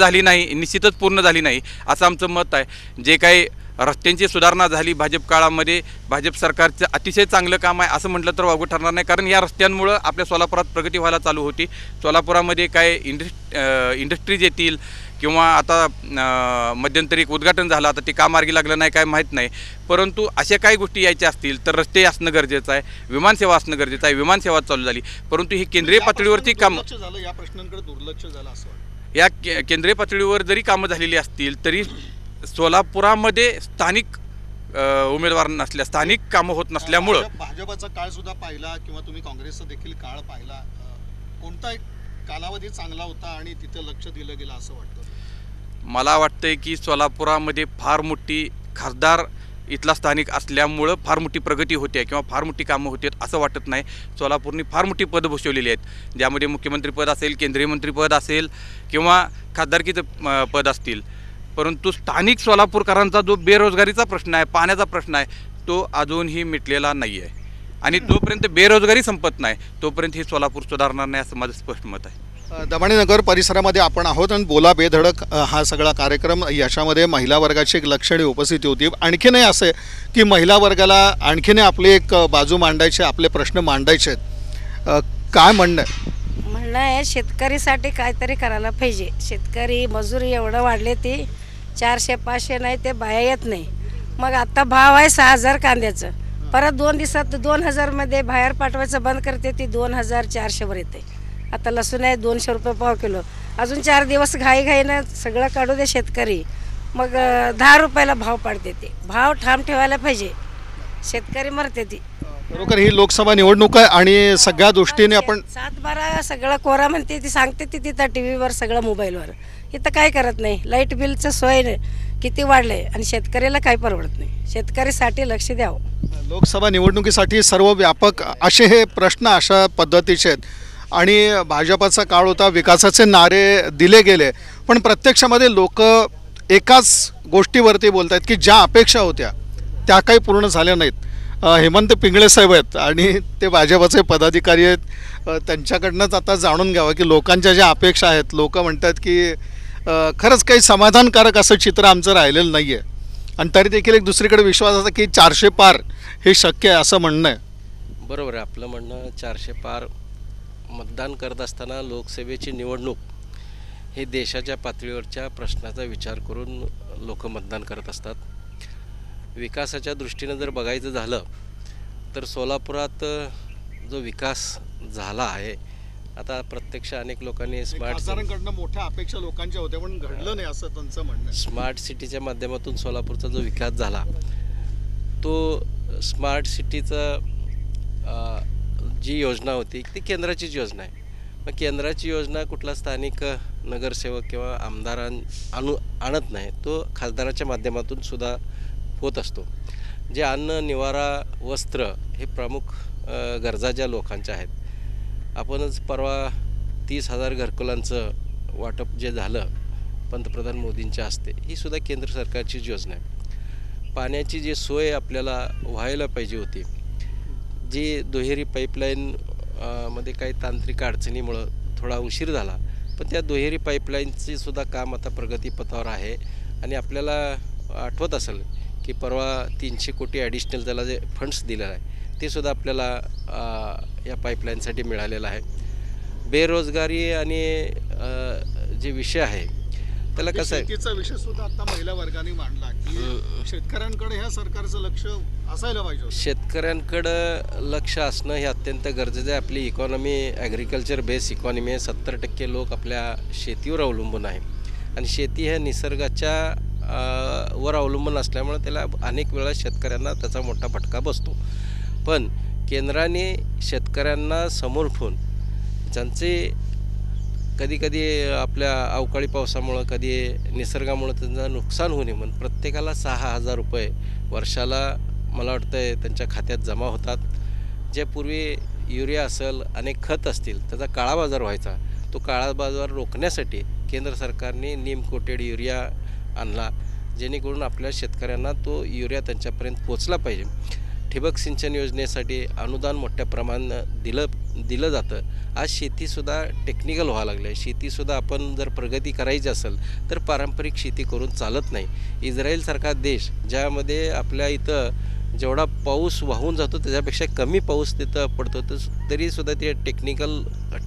झाली नाही असं आमचं मत आहे. जे काही रस्त्यांची सुधारणा झाली भाजप काळामध्ये, भाजप सरकारचं अतिशय चांगलं काम आहे असं म्हटलं तर वावगं ठरणार नाही. कारण या रस्त्यांमुळं आपल्या सोलापुरात प्रगती व्हायला चालू होती. सोलापुरामध्ये काय इंडस्ट्रीज येतील किंवा आता मध्यंतरी एक उद्घाटन झालं, आता ते का मार्गी लागलं नाही काय माहीत नाही. परंतु अशा काही गोष्टी यायच्या असतील तर रस्ते असणं गरजेचं आहे, विमानसेवा असणं गरजेचं आहे. विमानसेवा चालू झाली, परंतु ही केंद्रीय पातळीवरती काम झालं, या प्रश्नांकडे दुर्लक्ष झालं असं वाटतं. या केंद्रीय पातळीवर जरी कामं झालेली असतील तरी सोलापुरामध्ये स्थानिक उमेदवार नसल्या, स्थानिक कामं होत नसल्यामुळं भाजपाचा काळ सुद्धा पाहिला किंवा तुम्ही काँग्रेसचा देखील काळ पाहिला, कोणता एक कालावधी चांगला होता आणि तिथे लक्ष दिलं गेलं असं वाटतं? मला वाटतंय की सोलापुरामध्ये फार मोठी खासदार इथला स्थानिक असल्यामुळं फार मोठी प्रगती होते किंवा फार मोठी कामं होते असं वाटत नाही. सोलापूरनी फार मोठी पदं भूषवलेली आहेत, ज्यामध्ये मुख्यमंत्रीपद असेल, केंद्रीय मंत्रीपद असेल किंवा खासदारकीचं पद असतील. परंतु स्थानिक सोलापूरकरांचा जो बेरोजगारीचा प्रश्न आहे, पाण्याचा प्रश्न आहे, तो अजूनही मिटलेला नाही आहे. आणि जोपर्यंत बेरोजगारी संपत नाही तोपर्यंत हे सोलापूर सुधारणार नाही असं माझं स्पष्ट मत आहे. दमाणे नगर परिसरामध्ये आपण आहोत आणि बोला बेधडक हा सगळा कार्यक्रम, याच्यामध्ये महिला वर्गाची एक लक्षणीय उपस्थिती होती. आणखीनही असं आहे की महिला वर्गाला आणखीनही आपली एक बाजू मांडायची, आपले प्रश्न मांडायचे आहेत. काय म्हणणं आहे? म्हणणं आहे शेतकरीसाठी काहीतरी करायला पाहिजे. शेतकरी मजुरी एवढं वाढले ती 400-500 नाही ते बाया येत नाही. मग आता भाव आहे 6,000 कांद्याचं, परत 2 दिवसात 2,000मध्ये बाहेर पाठवायचं बंद करते ती 2,400वर येते. आता लसूण आहे 200 रुपये पाव किलो. अजून 4 दिवस घाईघाईनं सगळं काढू दे शेतकरी, मग 10 रुपयाला भाव पाडते. ते भाव ठाम ठेवायला पाहिजे, शेतकरी मरते ती. बरोबर, ही लोकसभा निवडणूक आहे आणि सगळ्या दृष्टीने आपण 7-12 सगळं कोरा म्हणते ती, सांगते ती तिथं TV वर सगळं मोबाईलवर. इथं काय करत नाही. लाईट बिलचं सोय किती वाढलंय आणि शेतकऱ्याला काय परवडत नाही. शेतकरीसाठी लक्ष द्यावं. लोकसभा निवडणुकीसाठी सर्व व्यापक असे हे प्रश्न अशा पद्धतीचे आहेत आणि भाजपाचा काळ होता, विकासाचे नारे दिले गेले, पण प्रत्यक्षामध्ये लोक एकाच गोष्टीवरती बोलत आहेत की ज्या अपेक्षा होत्या त्या काही पूर्ण झाल्या नाहीत. हेमंत पिंगळे साहेब आहेत आणि ते भाजपाचे पदाधिकारी आहेत, त्यांच्याकडनंच आता जाणून घ्यावं की लोकांच्या ज्या अपेक्षा आहेत. लोक म्हणतात की खरंच काही समाधानकारक असं चित्र आमचं राहिलेलं नाही आहे आणि तरी देखील एक दुसरीकडे विश्वास असा की 400 पार हे शक्य आहे असं म्हणणं आहे. बरोबर आहे आपलं म्हणणं. 400 पार मतदान करत असताना लोकसभेची निवडणूक हे देशाच्या पातळीवरच्या प्रश्नाचा विचार करून लोक मतदान करत असतात. विकासाच्या दृष्टीनं जर बघायचं झालं तर सोलापुरात जो विकास झाला आहे, आता प्रत्यक्ष अनेक लोकांनी खासदारांकडनं मोठ्या अपेक्षा लोकांच्या होत्या पण घडलं नाही असं त्यांचं म्हणणं. स्मार्ट सिटीच्या माध्यमातून सोलापूरचा जो विकास झाला तो स्मार्ट सिटीचा जी योजना होती ती केंद्राचीच योजना आहे. मग केंद्राची योजना कुठला स्थानिक नगरसेवक किंवा आमदार आणत नाही, तो खासदाराच्या माध्यमातून सुद्धा होत असतो. जे अन्न, निवारा, वस्त्र हे प्रमुख गरजा ज्या लोकांच्या आहेत. आपणच परवा 30,000 घरकुलांचं वाटप जे झालं पंतप्रधान मोदींच्या हस्ते, ही सुद्धा केंद्र सरकारचीच योजना आहे. पाण्याची जी सोय आपल्याला व्हायला पाहिजे होती, जी दुहेरी पाईपलाईन मध्ये काही तांत्रिक अडचणीमुळं थोडा उशीर झाला, पण त्या दुहेरी पाईपलाईनचे सुद्धा काम आता प्रगतीपथावर आहे. आणि आपल्याला आठवत असेल की परवा 300 कोटी ॲडिशनल त्याला जे फंड्स दिलेलं आहे ते सुद्धा आपल्याला या पाईपलाईनसाठी मिळालेलं आहे. बेरोजगारी आणि जे विषय आहे त्याला कसं आहे, शेतीचा विषय सुद्धा आता महिला वर्गाने मांडला की शेतकऱ्यांकडे ह्या सरकारचं लक्ष असायला पाहिजे. शेतकऱ्यांकडं लक्ष असणं हे अत्यंत गरजेचं आहे. आपली इकॉनॉमी ॲग्रिकल्चर बेस इकॉनॉमी आहे. 70% लोक आपल्या शेतीवर अवलंबून आहे आणि शेती ह्या निसर्गाच्या वर अवलंबून असल्यामुळे त्याला अनेक वेळा शेतकऱ्यांना त्याचा मोठा फटका बसतो. पण केंद्राने शेतकऱ्यांना समोर ठेवून ज्यांचे कधी आपल्या अवकाळी पावसामुळं कधी निसर्गामुळं त्यांचं नुकसान होऊ नये म्हणून प्रत्येकाला 6,000 रुपये वर्षाला मला वाटतं आहे त्यांच्या खात्यात जमा होतात. जे पूर्वी युरिया असेल अनेक खत असतील त्याचा काळा बाजार व्हायचा, तो काळा बाजार रोखण्यासाठी केंद्र सरकारने नीम कोटेड युरिया आणला, जेणेकरून आपल्या शेतकऱ्यांना तो युरिया त्यांच्यापर्यंत पोचला पाहिजे. ठिबक सिंचन योजनेसाठी अनुदान मोठ्या प्रमाणात दिलं जातं. आज शेतीसुद्धा टेक्निकल व्हावं लागलं आहे. शेतीसुद्धा आपण जर प्रगती करायची असेल तर पारंपरिक शेती करून चालत नाही. इस्रायलसारखा देश ज्यामध्ये आपल्या इथं जेवढा पाऊस वाहून जातो त्याच्यापेक्षा कमी पाऊस तिथं पडतो, तरीसुद्धा ते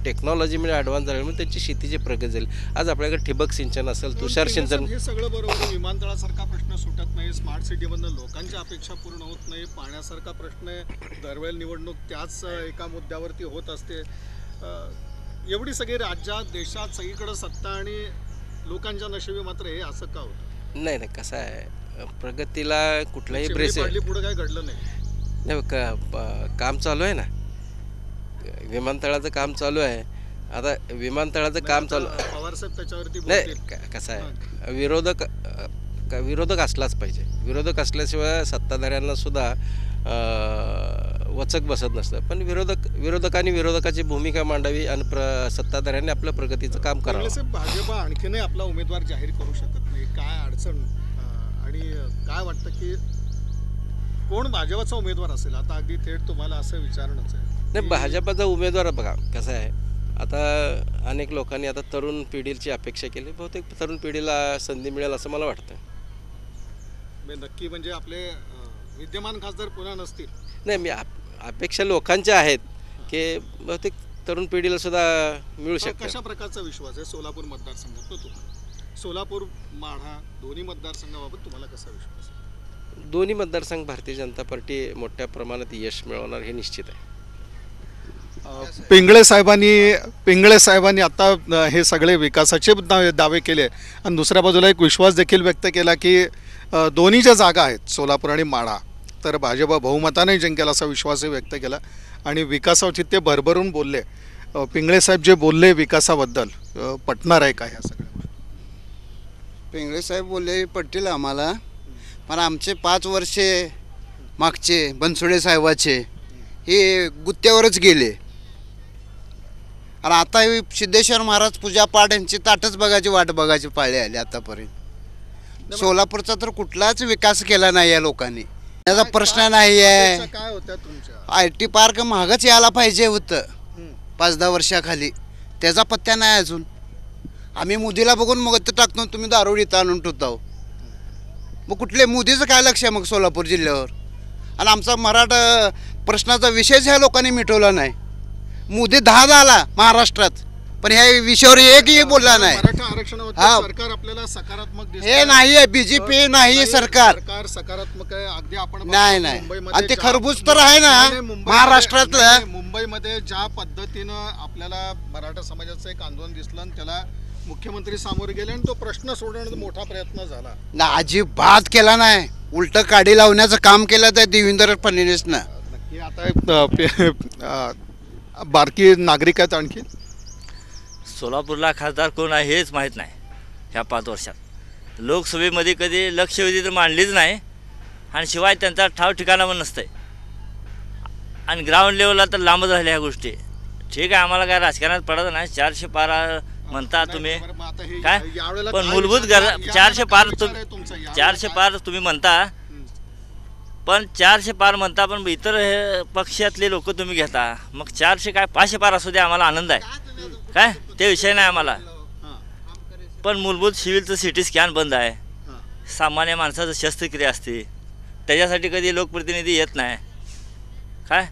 टेक्नॉलॉजीमध्ये ॲडव्हान्स झाल्यामुळे त्याची शेतीची प्रगती झाली. आज आपल्याकडे ठिबक सिंचन असेल, तुषार सिंचन, हे सगळं बरोबर. विमानतळासारखा प्रश्न सुटत नाही, स्मार्ट सिटीमधनं लोकांच्या अपेक्षा पूर्ण होत नाही, पाण्यासारखा प्रश्न आहे, दरवेळेला निवडणूक त्याच एका मुद्द्यावरती होत असते. एवढी सगळी राज्यात देशात सगळीकडे सत्ता आणि लोकांच्या नशिबी मात्र हे असं का होतं? नाही कसं आहे, प्रगतीला कुठलाही पुढे काय घडलं नाही. काम चालू आहे ना, विमानतळाचं काम चालू आहे. आता विमानतळाचं काम चालू पवार साहेब त्याच्यावरती नाही कसं आहे, विरोधक विरोधक असलाच पाहिजे. विरोधक असल्याशिवाय सत्ताधाऱ्यांना सुद्धा वचक बसत नसतं. पण विरोधकांनी विरोधकाची भूमिका मांडावी आणि सत्ताधाऱ्यांनी आपलं प्रगतीचं काम करावं. साहेब, भाजप आणखीनही आपला उमेदवार जाहीर करू शकत नाही, काय अडचण आणि काय वाटतं की कोण भाजपचा उमेदवार असेल? आता अगदी थेट तुम्हाला असं विचारणंच आहे. नाही, भाजपचा उमेदवार बघा कसं आहे. आता अनेक लोकांनी आता तरुण पिढीची अपेक्षा केली. बहुतेक तरुण पिढीला संधी मिळेल असं मला वाटतं. नक्की म्हणजे आपले विद्यमान खासदार पुन्हा नसतील? नाही, मी अपेक्षा लोकांच्या आहेत की बहुतेक तरुण पिढीला सुद्धा मिळू शकतं. कशा प्रकारचा विश्वास आहे सोलापूर मतदारसंघात तुम्हाला? सोलापूर माढा दोन्ही मतदारसंघाबाबत तुम्हाला कसा विश्वास आहे? दोन्ही मतदारसंघ भारतीय जनता पार्टी मोठ्या प्रमाणात यश मिळवणार हे निश्चित आहे. पिंगळे साहेबांनी आता हे सगळे विकासाचे दावे केले आणि दुसऱ्या बाजूला एक विश्वास देखील व्यक्त केला की दोन्ही ज्या जागा आहेत सोलापूर आणि माढा तर भाजप बहुमताने जिंकेल असा विश्वासही व्यक्त केला आणि विकासावरती ते भरभरून बोलले. पिंगळे साहेब जे बोलले विकासाबद्दल पटणार आहे का ह्या सगळ्या? पिंगळे साहेब बोलले पटतील आम्हाला, पण आमचे 5 वर्षे मागचे बनसोडे साहेबाचे हे गुत्त्यावरच गेले आणि आता सिद्धेश्वर महाराज पूजा पाठ यांची ताटच बघायची वाट बघायची पाळी आली आतापर्यंत. सोलापूरचा तर कुठलाच विकास केला नाही या लोकांनी. त्याचा प्रश्न नाही आहे. काय होत्या तुमच्या? IT पार्क महागच यायला पाहिजे होतं 5-10 वर्षाखाली, त्याचा पत्त्या नाही अजून. आम्ही मोदीला बघून मग ते टाकतो, तुम्ही दारू इथं आणून ठेवताव. मग कुठले मोदीचं काय लक्ष आहे मग सोलापूर जिल्ह्यावर? आणि आमचा मराठा प्रश्नाचा विषयच ह्या लोकांनी मिटवला नाही. मोदी 10दा आला महाराष्ट्रात, पण ह्या विषयावर एकही बोलला नाही. मराठा आरक्षणावर सरकार आपल्याला सकारात्मक दिसतंय. हे नाही आहे, BJP नाही सरकार सकारात्मक आहे. अगदी आपण नाही आणि ते खरबूज तर आहे ना महाराष्ट्रातलं. मुंबईमध्ये ज्या पद्धतीनं आपल्याला मराठा समाजाचं एक आंदोलन दिसलं आणि त्याला मुख्यमंत्री सामोरे गेले आणि तो प्रश्न सोडवण्याचा मोठा प्रयत्न झाला ना, अजिबात केला नाही. उलट काडी लावण्याचं काम केलं त्या देवेंद्र फडणवीसनं. नक्की आता बारकी नागरिक आहेत आणखी? सोलापूरला खासदार कोण आहे हेच माहीत नाही. ह्या 5 वर्षात लोकसभेमध्ये कधी लक्षवेधी तर मांडलीच नाही आणि शिवाय त्यांचा ठाव ठिकाणा पण नसतंय आणि ग्राउंड लेवलला तर लांबच राहिल्या ह्या गोष्टी. ठीक आहे, आम्हाला काय राजकारणात पडत नाही. 400 पार म्हणता तुम्ही काय, पण मूलभूत गरजा 400 पार तुम्ही म्हणता, पण 400 पार म्हणता, पण इतर पक्षातले लोक तुम्ही घेता. मग 400 काय 500 पार असू द्या, आम्हाला आनंद आहे. काय ते विषय नाही आम्हाला. पण मूलभूत सिव्हिलचं CT स्कॅन बंद आहे. सामान्य माणसाचं शस्त्रक्रिया असते, त्याच्यासाठी कधी लोकप्रतिनिधी येत नाही. काय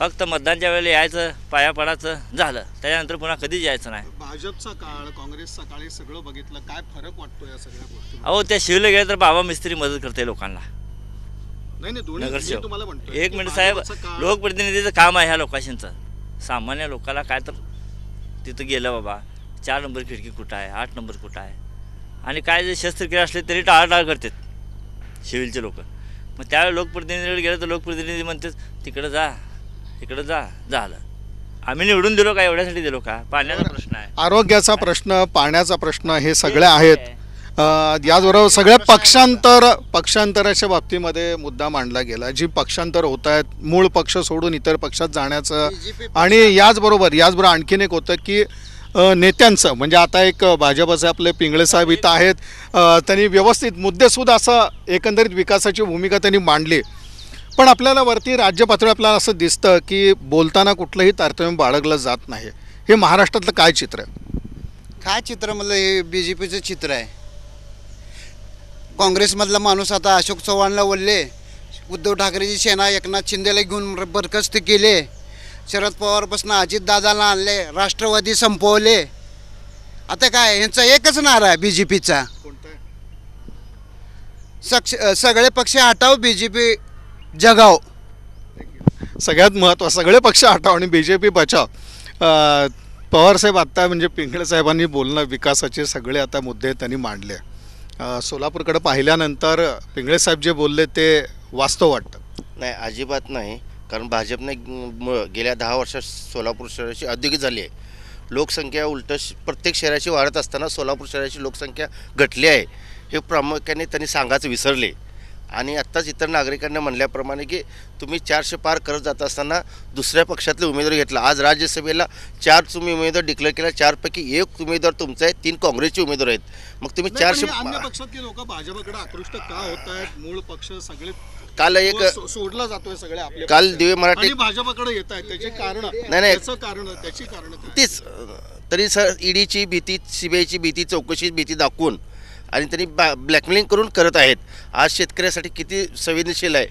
फक्त मतदानच्या वेळेला यायचं, पाया पडायचं, झालं. त्याच्यानंतर पुन्हा कधीच यायचं नाही. भाजपचा काळ, काँग्रेसचा काळ हे सगळं बघितलं, काय फरक वाटतो या सगळ्या गोष्टी? अहो, त्या शिवले गेले तर बाबा मिस्त्री मदत करते लोकांना. नगरसेवक तुम्हाला म्हणतो. एक मिनिट साहेब, लोकप्रतिनिधीचं काम आहे ह्या लोकांचं. सामान्य लोकांना काय तर तिथं गेलं बाबा 4 नंबर खिडकी कुठं आहे, 8 नंबर कुठं आहे, आणि काय जे शस्त्रक्रिया असले तरी टाळाटाळ करतात सिव्हिलचे लोक. मग त्यावेळी लोकप्रतिनिधीकडे गेलं तर लोकप्रतिनिधी म्हणतात तिकडं जा, इकडं जा, झालं. आम्ही निवडून दिलो का? एवढ्यासाठी दिलो का? पाण्याचा प्रश्न आहे, आरोग्याचा प्रश्न, पाण्याचा प्रश्न, हे सगळे आहेत. याचबरोबर सगळ्या पक्षांतराच्या बाबतीमध्ये मुद्दा मांडला गेला. जी पक्षांतर होत आहेत, मूळ पक्ष सोडून इतर पक्षात जाण्याचं, आणि याचबरोबर आणखीन एक होतं की नेत्यांचं, म्हणजे आता एक भाजपचे आपले पिंगळे साहेब इथं आहेत, त्यांनी व्यवस्थित मुद्देसूद असं एकंदरीत विकासाची भूमिका त्यांनी मांडली. पण आपल्याला वरती राज्य पातळीवर आपल्याला असं दिसतं की बोलताना कुठलंही तारतम्य बाळगलं जात नाही. हे महाराष्ट्रातलं काय चित्र आहे? काय चित्र म्हणलं? हे BJPचं चित्र आहे. काँग्रेसमधला माणूस आता अशोक चव्हाणला बोलले, उद्धव ठाकरेची सेना एकनाथ शिंदेला घेऊन बरखास्त केले, शरद पवारपासून अजितदादाला आणले, राष्ट्रवादी संपवले. आता काय यांचा एकच नारा आहे BJPचा, सगळे पक्ष हटाव, BJP जगाव. सगळ्यात महत्त्वाचं, सगळे पक्ष हटाव आणि BJP बचाव. पवारसाहेब आत्ता म्हणजे पिंगळे साहेबांनी बोलणं, विकासाचे सगळे आता मुद्दे त्यांनी मांडले. सोलापूरकडे पाहिल्यानंतर पिंगळे साहेब जे बोलले ते वास्तव वाटतं? नाही, अजिबात नाही. कारण भाजपने गेल्या 10 वर्षात सोलापूर शहराची औद्योगिक झाली आहे. लोकसंख्या उलट प्रत्येक शहराची वाढत असताना सोलापूर शहराची लोकसंख्या घटली आहे. हे प्रामुख्याने त्यांनी सांगायचं विसरले. आणि आत्ताच इतर नागरिकांना म्हणल्याप्रमाणे की तुम्ही 400 पार करत जात असताना दुसऱ्या पक्षातले उमेदवार घेतला. आज राज्यसभेला 4 तुम्ही उमेदवार डिक्लेअर केला, 4 पैकी 1 उमेदवार तुमचा आहे, 3 काँग्रेसचे उमेदवार आहेत. मग तुम्ही 400 अन्य पक्षातले लोक भाजपकडे आकृष्ट का होत आहेत? मूळ पक्ष सगळे काल एक सोडला जातोय सगळे आपले काल दिवे मराठी आणि भाजपकडे येत आहेत. त्याचे कारण नाही त्याची कारण तीच तरी सर ईडीची भीती, सीबीआयची भीती, चौकशीची भीती दाखवून आणि त्यांनी ब्लॅकमेलिंग करून करत आहेत. आज शेतकऱ्यासाठी किती संवेदनशील आहे.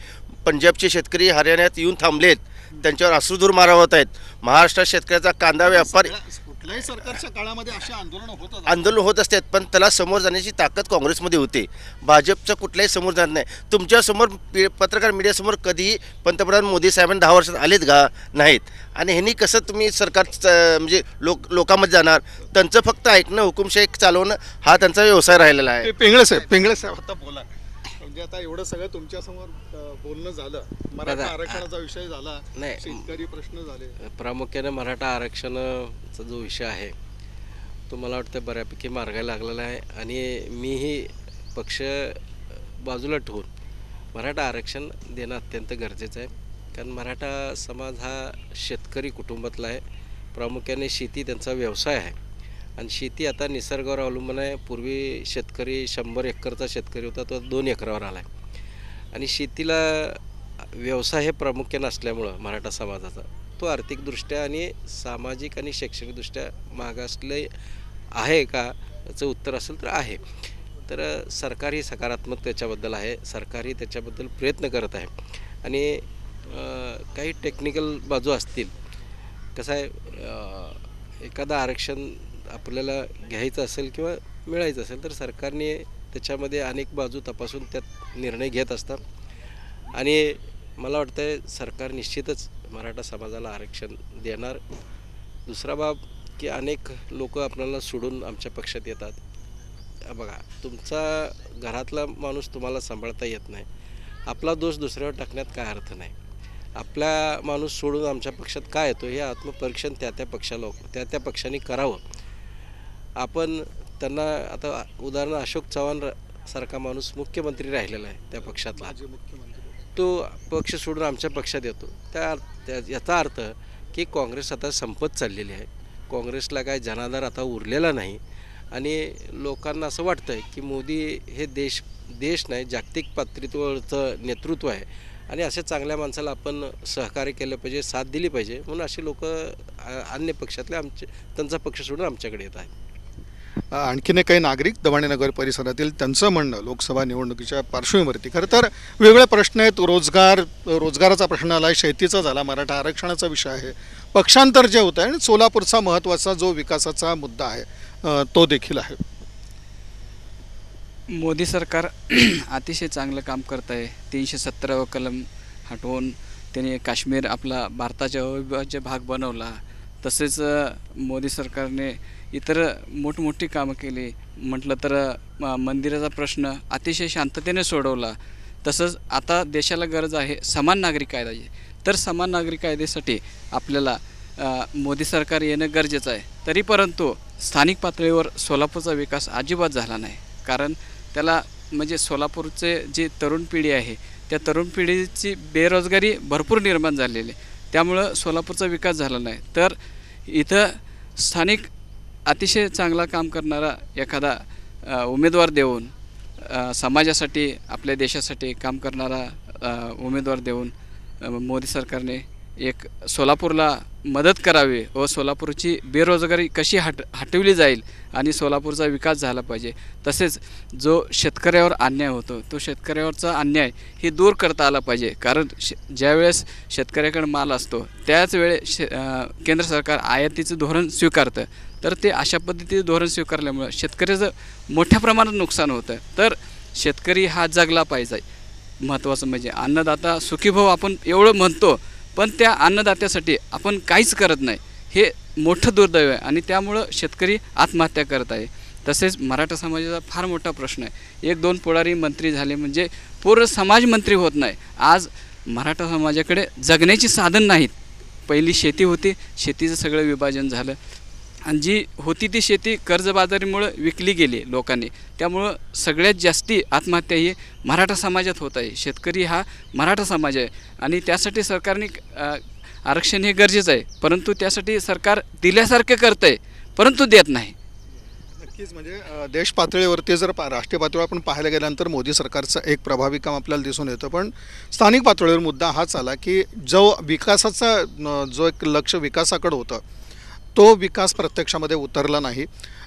पंजाबचे शेतकरी हरियाणात येऊन थांबलेत, त्यांच्यावर अश्रूधूर मारा होत आहेत. महाराष्ट्रात शेतकऱ्याचा कांदा व्यापार कुठल्याही सरकारच्या काळामध्ये अशी आंदोलन होत असतात, पण त्याला समोर जाण्याची ताकद काँग्रेसमध्ये होते. भाजपचं कुठल्याही समोर जात नाही. तुमच्यासमोर पत्रकार मीडियासमोर कधीही पंतप्रधान मोदी साहेबांनी 10 वर्षात आलेत का? नाहीत. आणि ह्यांनी कसं तुम्ही सरकार म्हणजे लोकांमध्ये जाणार? त्यांचं फक्त ऐकणं, हुकुमशाही चालवणं हा त्यांचा व्यवसाय राहिलेला आहे. पिंगळे साहेब आता बोला. म्हणजे आता एवढं सगळं तुमच्यासमोर बोलणं झालं, मराठा आरक्षणाचा विषय झाला, शेतकरी प्रश्न झाले, प्रामुख्याने मराठा आरक्षणाचा जो विषय आहे तो मला वाटतं बऱ्यापैकी मार्गाला लागलेला आहे. आणि मीही पक्ष बाजूला ठेवून मराठा आरक्षण देणं अत्यंत गरजेचं आहे. कारण मराठा समाज हा शेतकरी कुटुंबातला आहे. प्रामुख्याने शेती त्यांचा व्यवसाय आहे आणि शेती आता निसर्गावर अवलंबून आहे. पूर्वी शेतकरी 100 एकरचा शेतकरी होता, तो 2 एकरावर आला आहे. आणि शेतीला व्यवसाय हे प्रामुख्याने असल्यामुळं मराठा समाजाचा तो आर्थिकदृष्ट्या आणि सामाजिक आणि शैक्षणिकदृष्ट्या मागासले आहे का याचं उत्तर असेल तर आहे. तर सरकारही सकारात्मक त्याच्याबद्दल आहे. सरकारही त्याच्याबद्दल प्रयत्न करत आहे. आणि काही टेक्निकल बाजू असतील. कसं आहे, एखादं आरक्षण आपल्याला घ्यायचं असेल किंवा मिळायचं असेल तर सरकारने त्याच्यामध्ये अनेक बाजू तपासून त्यात निर्णय घेत असतात. आणि मला वाटतं आहे सरकार निश्चितच मराठा समाजाला आरक्षण देणार. दुसरा बाब की अनेक लोक आपल्याला सोडून आमच्या पक्षात येतात. बघा, तुमचा घरातला माणूस तुम्हाला सांभाळता येत नाही, आपला दोष दुसऱ्यावर टाकण्यात काय अर्थ नाही. आपला माणूस सोडून आमच्या पक्षात काय येतो हे आत्मपरीक्षण त्या पक्षाने करावं. आपण त्यांना आता उदाहरण अशोक चव्हाण सारखा माणूस मुख्यमंत्री राहिलेला आहे त्या पक्षातला, तो पक्ष सोडून आमच्या पक्षात येतो. याचा अर्थ की काँग्रेस आता संपत चाललेली आहे. काँग्रेसला काय जनाधार आता उरलेला नाही. आणि लोकांना असं वाटतं आहे की मोदी हे देश नाही, जागतिक पातळीवरचं नेतृत्व आहे आणि अशा चांगल्या माणसाला आपण सहकार्य केलं पाहिजे, साथ दिली पाहिजे. म्हणून असे लोक अन्य पक्षातले त्यांचा पक्ष सोडून आमच्याकडे येत आहेत. आणखीन काही नागरिक दवाणे नगर परिसरातील त्यांचं म्हणणं लोकसभा निवडणुकीच्या पार्श्वभूमीवरती खरं तर वेगळे प्रश्न आहेत. रोजगाराचा प्रश्न आला, शेतीचा झाला, मराठा आरक्षणाचा विषय आहे, पक्षांतर जे होतं आहे आणि सोलापूरचा महत्त्वाचा जो विकासाचा मुद्दा आहे तो देखील आहे. मोदी सरकार अतिशय चांगलं काम करत आहे. 317 कलम हटवून त्याने काश्मीर आपला भारताचा अविभाज्य भाग बनवला. तसेच मोदी सरकारने इतर मोठमोठी कामं केली. म्हटलं तर मंदिराचा प्रश्न अतिशय शांततेने सोडवला. तसंच आता देशाला गरज आहे समान नागरिक कायद्याची. तर समान नागरिक कायद्यासाठी आपल्याला मोदी सरकार येणं गरजेचं आहे. तरी परंतु स्थानिक पातळीवर सोलापूरचा विकास अजिबात झाला नाही. कारण त्याला म्हणजे सोलापूरचे जी तरुण पिढी आहे त्या तरुण पिढीची बेरोजगारी भरपूर निर्माण झालेली आहे. त्यामुळं सोलापूरचा विकास झाला नाही. तर इथं स्थानिक अतिशय चांगला काम करणारा एखादा उमेदवार देऊन समाजासाठी आपल्या देशासाठी काम करणारा उमेदवार देऊन मोदी सरकारने एक सोलापूरला मदत करावी व सोलापूरची बेरोजगारी कशी हटवली जाईल आणि सोलापूरचा विकास झाला पाहिजे. तसेच जो शेतकऱ्यावर अन्याय होतो तो शेतकऱ्यावरचा अन्याय ही दूर करता आला पाहिजे. कारण ज्यावेळेस शेतकऱ्याकडे माल असतो त्याच वेळेस केंद्र सरकार आयातीचं धोरण स्वीकारतं. तर ते अशा पद्धतीचं धोरण स्वीकारल्यामुळं शेतकऱ्याचं मोठ्या प्रमाणात नुकसान होतं. तर शेतकरी हा जगला पाहिजे. महत्त्वाचं म्हणजे अन्नदाता सुखीभाऊ आपण एवढं म्हणतो, पण त्या अन्नदात्यासाठी आपण काहीच करत नाही. हे मोठं दुर्दैव आहे आणि त्यामुळं शेतकरी आत्महत्या करत आहे. तसेच मराठा समाजाचा फार मोठा प्रश्न आहे. 1-2 पुढारी मंत्री झाले म्हणजे पूर्ण समाज मंत्री होत नाही. आज मराठा समाजाकडे जगण्याची साधन नाहीत. पहिली शेती होती, शेतीचं सगळं विभाजन झालं. आणि जी होती ती शेती कर्जबाजारीमुळं विकली गेली लोकांनी. त्यामुळं सगळ्यात जास्ती आत्महत्या ही मराठा समाजात होत आहे. शेतकरी हा मराठा समाज आहे आणि त्यासाठी सरकारने आरक्षण हे गरजेचं आहे, परंतु त्यासाठी सरकार दिल्यासारखे करतं आहे परंतु देत नाही. नक्कीच म्हणजे देश पातळीवरती जर राष्ट्रीय पातळीवर आपण पाहायला गेल्यानंतर मोदी सरकारचं एक प्रभावी काम आपल्याला दिसून येतं, पण स्थानिक पातळीवर मुद्दा हाच आला की जो विकासाचा जो एक लक्ष विकासाकडे होतं तो विकास प्रत्यक्षामध्ये उतरला नाही.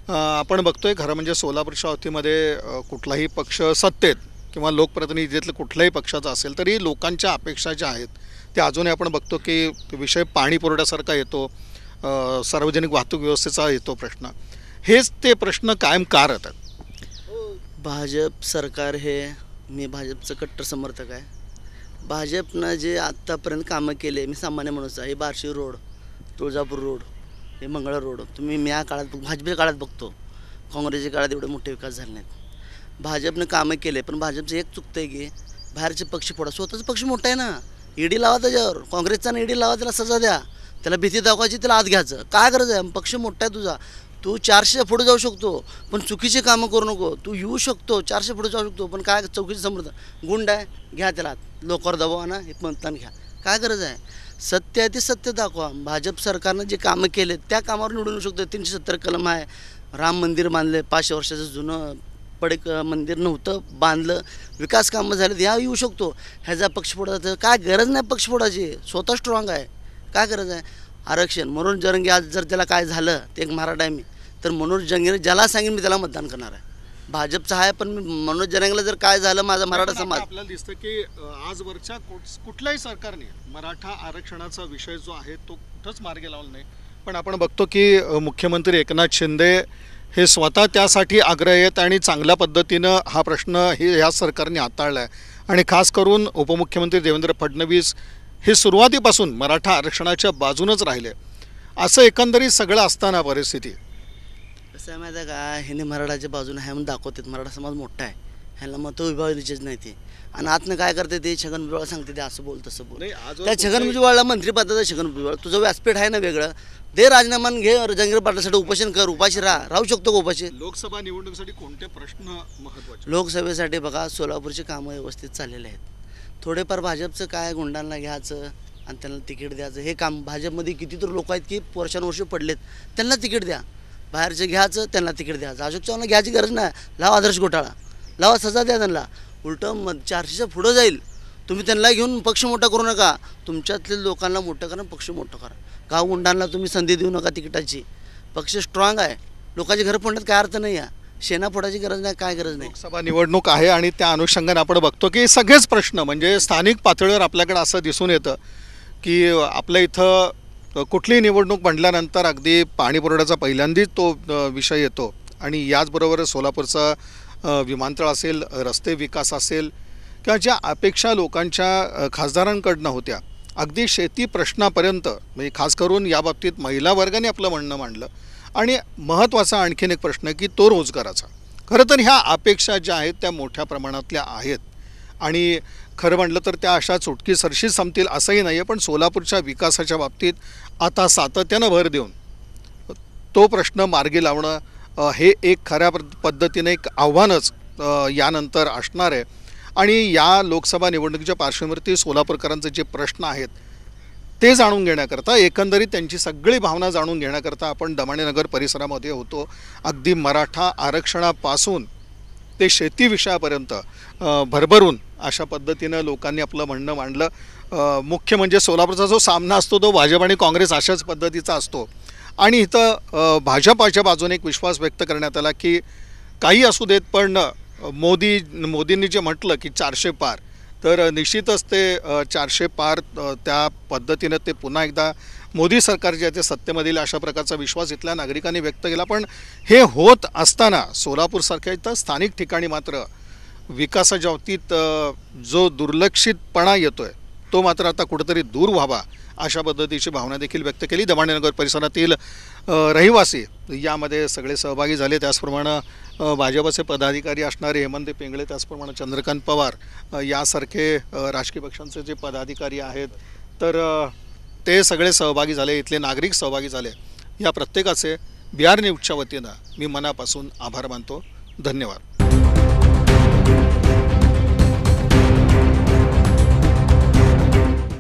आपण बघतोय खरं म्हणजे सोलापूरच्या हद्दीमध्ये कुठलाही पक्ष सत्तेत किंवा लोकप्रतिनिधीतलं कुठल्याही पक्षाचा असेल तरी लोकांच्या अपेक्षा ज्या आहेत त्या अजूनही आपण बघतो की विषय पाणी पुरवठ्यासारखा येतो, सार्वजनिक वाहतूक व्यवस्थेचा येतो प्रश्न. हेच ते प्रश्न कायम का राहतात? भाजप सरकार हे, मी भाजपचं कट्टर समर्थक आहे. भाजपनं जे आत्तापर्यंत कामं केले, मी सामान्य माणूस आहे, हे बार्शी रोड, तुळजापूर रोड, हे मंगळ रोड, तुम्ही मी या काळात भाजपच्या काळात बघतो, काँग्रेसच्या काळात एवढे मोठे विकास झाले नाहीत. भाजपनं कामं केले, पण भाजपचं एक चुकतं आहे की बाहेरचे पक्ष फोडा. स्वतःचा पक्ष मोठा आहे ना, ईडी लावा त्याच्यावर, काँग्रेसचा ईडी लावा, त्याला सजा द्या, त्याला भीती दाखवायची, त्याला आत घ्यायचं. काय गरज आहे? पक्ष मोठा आहे तुझा, तू 400 पुढे जाऊ शकतो पण चुकीचे कामं करू नको. तू येऊ शकतो 400 पुढे जाऊ शकतो पण काय चौकीचं समर्थन गुंड आहे, घ्या त्याला लोकांवर दबावा ना, हे मतदान घ्या. काय गरज आहे? सत्य आहे ते सत्य दाखवा. भाजप सरकारनं जे कामं केले त्या कामावर निवडून येऊ शकतो. 370 कलम आहे, राम मंदिर बांधले, 500 वर्षाचं जुनं पडक मंदिर नव्हतं, बांधलं, विकास कामं झाले, ह्या येऊ शकतो. ह्याचा पक्षफोडाचं काय गरज नाही, पक्षफोडाची स्वतः स्ट्रॉंग आहे. काय गरज आहे? आरक्षण मनोज जरंगे, आज जर त्याला काय झालं, ते एक मराठा आहे मी, तर मनोज जरंगे ज्याला सांगेन मी त्याला मतदान करणार आहे. भाजपचा आहे पण मनोज जरंगेला जर काय झालं, माझा मराठा समाज. आपल्याला दिसतं की आजवरच्या कुठल्याही सरकारने मराठा आरक्षणाचा विषय जो आहे तो कुठंच मार्गी लावला नाही. पण आपण बघतो की मुख्यमंत्री एकनाथ शिंदे हे स्वतः त्यासाठी आग्रही आहेत आणि चांगल्या पद्धतीनं हा प्रश्न ह्या सरकारने हाताळला आहे. आणि खास करून उपमुख्यमंत्री देवेंद्र फडणवीस हे सुरुवातीपासून मराठा आरक्षणाच्या बाजूनच राहिले. असं एकंदरीत सगळं असताना परिस्थिती कसं आहे माहिती आहे का, ह्याने मराठाच्या बाजूने आहे म्हणून दाखवतात, मराठा समाज मोठा आहे, ह्याला मतं विभागायचेच नाही ते. आणि आतनं काय करते ते छगन भुजबळ सांगते ते असं बोल तसं बोल. त्या छगन भुजबळला मंत्रिपदाचं छगन भुजबळ, तुझं व्यासपीठ आहे ना वेगळं, दे राजीनामा घे, जंगीर पाटलासाठी उपोषण कर, उपाशी राहू शकतो का उपाशी? लोकसभा निवडणुकीसाठी कोणते प्रश्न महत्त्वाचे? लोकसभेसाठी बघा सोलापूरची कामं व्यवस्थित चाललेले आहेत. थोडेफार भाजपचं काय गुंडांना घ्यायचं आणि त्यांना तिकीट द्यायचं, हे काम भाजपमध्ये कितीतरी लोक आहेत की वर्षानुवर्ष पडलेत, त्यांना तिकीट द्या. बाहेरचे घ्यायचं, त्यांना तिकीट द्यायचं. अशोक चव्हाणला घ्यायची गरज नाही, लावा आदर्श घोटाळा, लावा सजा द्या त्यांना. उलटं 400च्या पुढं जाईल. तुम्ही त्यांना घेऊन पक्ष मोठा करू नका, तुमच्यातल्या लोकांना मोठं करा, पक्ष मोठं करा. गाव गुंडांना तुम्ही संधी देऊ नका तिकिटाची. पक्ष स्ट्रॉंग आहे, लोकांची घरं फोडण्यात काय अर्थ नाही आहे, शेणा फोडायची गरज नाही, काय गरज नाही. लोकसभा निवडणूक आहे आणि त्या अनुषंगाने आपण बघतो की सगळेच प्रश्न म्हणजे स्थानिक पातळीवर आपल्याकडे असं दिसून येतं की आपल्या इथं कुठलीही निवडणूक म्हटल्यानंतर अगदी पाणी पुरवठ्याचा पहिल्यांदाच तो विषय येतो. आणि याचबरोबर सोलापूरचा विमानतळ असेल, रस्ते विकास असेल किंवा ज्या अपेक्षा लोकांच्या खासदारांकडनं होत्या, अगदी शेती प्रश्नापर्यंत, म्हणजे खास करून याबाबतीत महिला वर्गाने आपलं म्हणणं मांडलं. आणि महत्त्वाचा आणखीन एक प्रश्न की तो रोजगाराचा. खरं तर ह्या अपेक्षा ज्या आहेत त्या मोठ्या प्रमाणातल्या आहेत आणि खरं म्हटलं तर त्या अशा चुटकीसरशी संपतील असंही नाही आहे. पण सोलापूरच्या विकासाच्या बाबतीत आता सातत्यानं भर देऊन तो प्रश्न मार्गी लावणं हे एक खऱ्या पद्धतीने एक आव्हानच यानंतर असणार आहे. आणि या लोकसभा निवडणुकीच्या पार्श्वभूमीवरती सोलापूरकरांचे जे प्रश्न आहेत ते जाणून घेण्याकरता, एकंदरीत त्यांची सगळी भावना जाणून घेण्याकरता आपण दमाणेनगर परिसरामध्ये होतो. अगदी मराठा आरक्षणापासून ते शेती विषयापर्यंत भरभरून अशा पद्धतीनं लोकांनी आपलं म्हणणं मांडलं. मुख्य म्हणजे सोलापूरचा जो सामना असतो तो भाजप आणि काँग्रेस अशाच पद्धतीचा असतो. आणि इथं भाजपाच्या बाजूने एक विश्वास व्यक्त करण्यात आला की काही असू देत पण मोदींनी जे म्हटलं की 400 पार, तर निश्चितच ते 400 पार त्या पद्धतीनं ते पुन्हा एकदा मोदी सरकार जे आहे ते सत्तेमधील अशा प्रकारचा विश्वास इथल्या नागरिकांनी व्यक्त केला. पण हे होत असताना सोलापूरसारख्या इथं स्थानिक ठिकाणी मात्र विकासाच्या बाबतीत जो दुर्लक्षितपणा येतो आहे तो मात्र आता कुठेतरी दूर व्हावा अशा पद्धतीची भावना देखील व्यक्त केली. दमाणेनगर परिसरातील रहिवासी यामध्ये सगळे सहभागी झाले. त्याचप्रमाणे भाजपचे पदाधिकारी असणारे हेमंत पिंगळे, त्याचप्रमाणे चंद्रकांत पवार यासारखे राजकीय पक्षांचे जे पदाधिकारी आहेत तर ते सगळे सहभागी झाले, इथले नागरिक सहभागी झाले. या प्रत्येकाचे BR न्यूजच्या वतीनं मी मनापासून आभार मानतो. धन्यवाद.